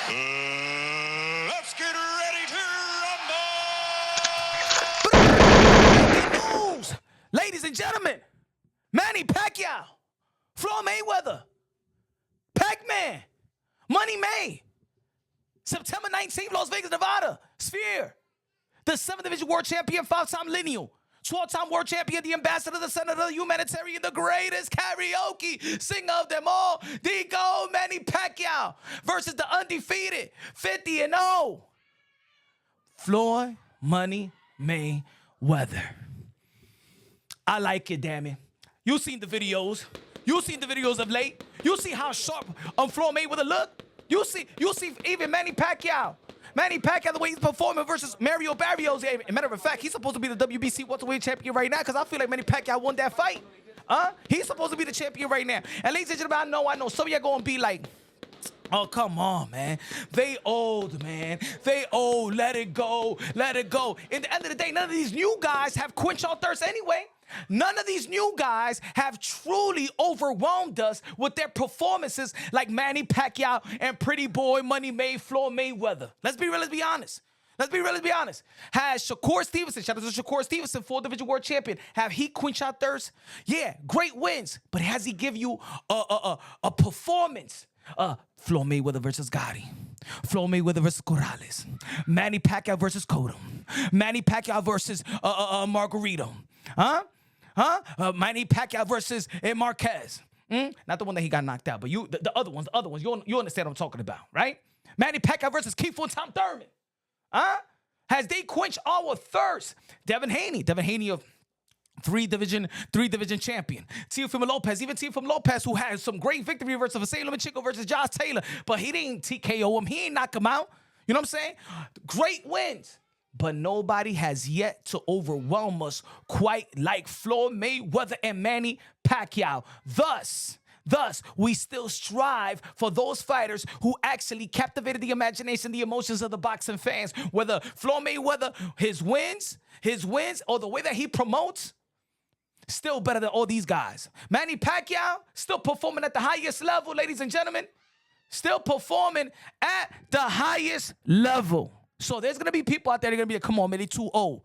Let's get ready to Breaking news, ladies and gentlemen. Manny Pacquiao, Floyd Mayweather, Pac-Man, Money May, September 19th, Las Vegas, Nevada, Sphere. The 7th Division World Champion, 5-time lineal, 12-time World Champion, the Ambassador, the Senator, the Humanitarian, the greatest karaoke singer of them all, the GOAT, Manny Pacquiao, versus the undefeated 50-0, Floyd Money Mayweather. I like it, damn it. You seen the videos. You seen the videos of late. You see how sharp Floyd Mayweather look. You see even Manny Pacquiao. Manny Pacquiao, the way he's performing versus Mario Barrios. Matter of fact, he's supposed to be the WBC welterweight champion right now because I feel like Manny Pacquiao won that fight. He's supposed to be the champion right now. And ladies and gentlemen, I know. Some of y'all gonna be like, oh, come on, man. They old, man. They old. Let it go. Let it go. In the end of the day, none of these new guys have quenched our thirst anyway. None of these new guys have truly overwhelmed us with their performances like Manny Pacquiao and Pretty Boy Money May Floyd Mayweather. Let's be real, let's be honest. Let's be real, let's be honest. Has Shakur Stevenson, shout out to Shakur Stevenson, 4th Division World Champion, have he quenched our thirst? Yeah, great wins, but has he give you a performance? Floyd Mayweather versus Gotti. Floyd Mayweather versus Corrales. Manny Pacquiao versus Cotto. Manny Pacquiao versus Margarito. Manny Pacquiao versus Marquez. Not the one that he got knocked out, but the other ones. You understand what I'm talking about, right? Manny Pacquiao versus Keith and Tom Thurman. Has they quenched our thirst? Devin Haney of three division champion. Teofimo Lopez, who had some great victory versus Vasily Lomachenko versus Josh Taylor, but he didn't TKO him. He ain't knock him out. You know what I'm saying? Great wins. But nobody has yet to overwhelm us quite like Floyd Mayweather and Manny Pacquiao. Thus, we still strive for those fighters who actually captivated the imagination, the emotions of the boxing fans. Whether Floyd Mayweather, his wins, or the way that he promotes, still better than all these guys. Manny Pacquiao, still performing at the highest level, ladies and gentlemen. Still performing at the highest level. So there's going to be people out there that are going to be like, come on, man, they too old.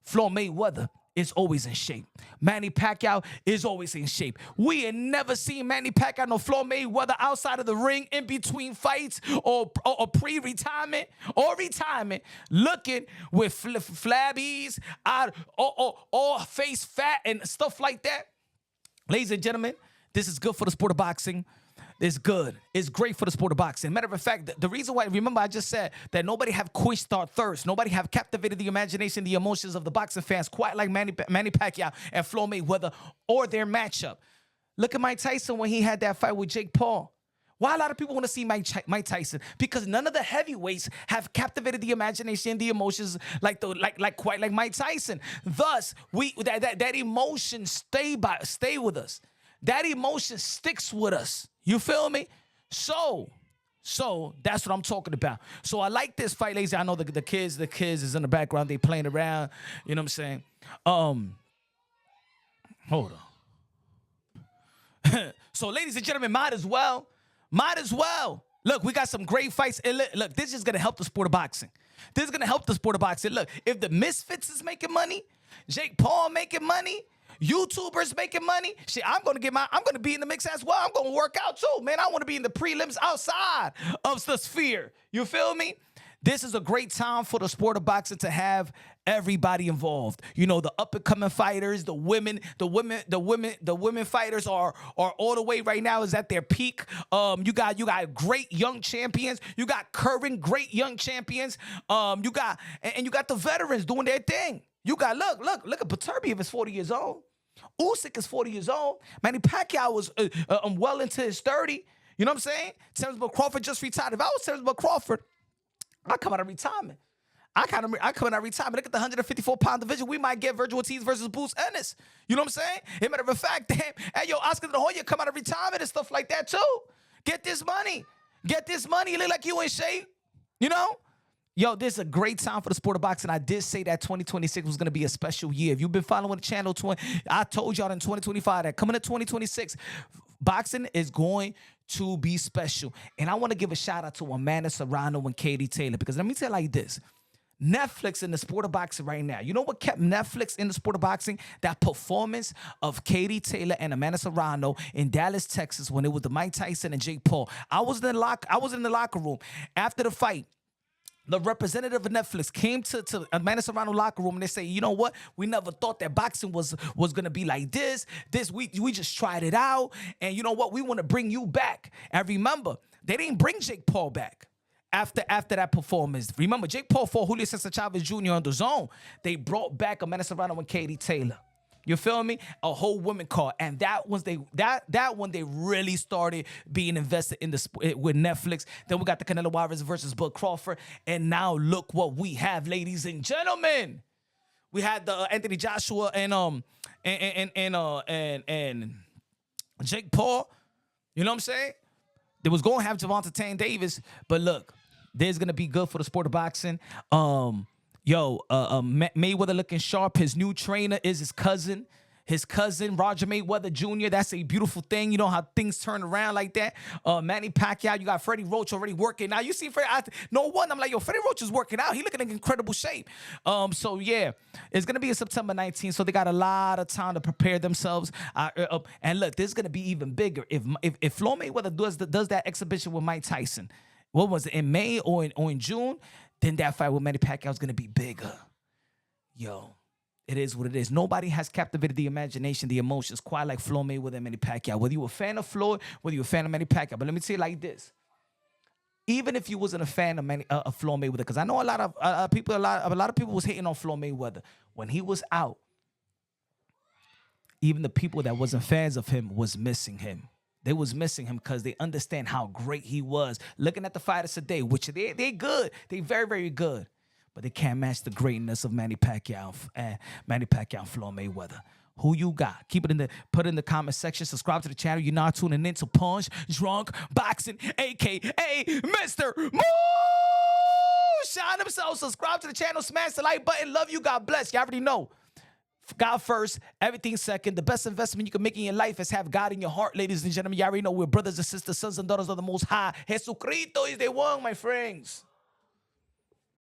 Floyd Mayweather is always in shape. Manny Pacquiao is always in shape. We had never seen Manny Pacquiao nor Floyd Mayweather outside of the ring in between fights or pre-retirement or retirement looking with flabbies, all face fat and stuff like that. Ladies and gentlemen, this is good for the sport of boxing. It's good. It's great for the sport of boxing. Matter of fact, the reason why, remember I just said that nobody have quenched our thirst. Nobody have captivated the imagination, the emotions of the boxing fans quite like Manny Pacquiao and Floyd Mayweather or their matchup. Look at Mike Tyson when he had that fight with Jake Paul. Why a lot of people want to see Mike Tyson? Because none of the heavyweights have captivated the imagination, the emotions quite like Mike Tyson. Thus, that emotion stay with us. That emotion sticks with us. You feel me? So that's what I'm talking about. So I like this fight, ladies. I know the kids is in the background. They playing around. You know what I'm saying? Hold on. So, ladies and gentlemen, might as well. Look, we got some great fights. And look, this is going to help the sport of boxing. Look, if the Misfits is making money, Jake Paul making money, YouTubers making money, shit, I'm gonna be in the mix as well. I'm gonna work out too, man. I want to be in the prelims outside of the sphere. You feel me? This is a great time for the sport of boxing to have everybody involved. You know, the up and coming fighters, the women fighters are all the way right now is at their peak. You got great young champions. You got current great young champions. You got the veterans doing their thing. You got look at Beterbiev is 40 years old. Usyk is 40 years old. Manny Pacquiao was well into his 30. You know what I'm saying? Terence Crawford just retired. If I was Terence Crawford, I'd come out of retirement. I come out of retirement. Look at the 154-pound division. We might get Virgil Ortiz versus Bruce Ennis. You know what I'm saying? As a matter of fact, damn, hey, yo, Oscar De La Hoya come out of retirement and stuff like that too. Get this money. You look like you in shape. You know? Yo, this is a great time for the sport of boxing. I did say that 2026 was going to be a special year. If you've been following the channel, I told y'all in 2025 that coming to 2026, Boxing is going to be special. And I want to give a shout out to Amanda Serrano and Katie Taylor, because let me tell you like this. Netflix in the sport of boxing right now. You know what kept Netflix in the sport of boxing? That performance of Katie Taylor and Amanda Serrano in Dallas, Texas, when it was the Mike Tyson and Jake Paul. I was in the locker room after the fight. The representative of Netflix came to Amanda Serrano locker room and they say, you know what? We never thought that boxing was gonna be like this. We just tried it out, and you know what? We want to bring you back. And remember, they didn't bring Jake Paul back after that performance. Remember, Jake Paul fought Julio Cesar Chavez Jr. on the zone. They brought back Amanda Serrano and Katie Taylor. You feel me? A whole women card, and that one they really started being invested in with Netflix. Then we got the Canelo Alvarez versus Bud Crawford, and now look what we have, ladies and gentlemen. We had the Anthony Joshua and Jake Paul. You know what I'm saying? They was going to have Gervonta Tank Davis, but look, there's gonna be good for the sport of boxing. Mayweather looking sharp. His new trainer is his cousin. Roger Mayweather Jr. That's a beautiful thing. You know how things turn around like that. Manny Pacquiao, you got Freddie Roach already working. Now you see Freddie. I'm like, yo, Freddie Roach is working out. He looking in incredible shape. So yeah, it's gonna be a September 19th. So they got a lot of time to prepare themselves. And look, this is gonna be even bigger if Floyd Mayweather does that exhibition with Mike Tyson. What was it, in May or in June? Then that fight with Manny Pacquiao is going to be bigger. Yo, it is what it is. Nobody has captivated the imagination, the emotions, quite like Floyd Mayweather and Manny Pacquiao. Whether you're a fan of Floyd, whether you're a fan of Manny Pacquiao. But let me tell you like this. Even if you wasn't a fan of Floyd Mayweather, because I know a lot of people was hating on Floyd Mayweather. When he was out, even the people that wasn't fans of him was missing him. They was missing him because they understand how great he was. Looking at the fighters today, which they good. They very, very good. But they can't match the greatness of Manny Pacquiao and Floyd Mayweather. Who you got? Put it in the comment section. Subscribe to the channel. You're not tuning in to Punch Drunk Boxing, a.k.a. Mr. Moo! Shine himself. Subscribe to the channel. Smash the like button. Love you. God bless. You already know. God first, everything second. The best investment you can make in your life is have God in your heart, ladies and gentlemen. You already know we're brothers and sisters, sons and daughters of the Most High. Jesucristo is the one, my friends.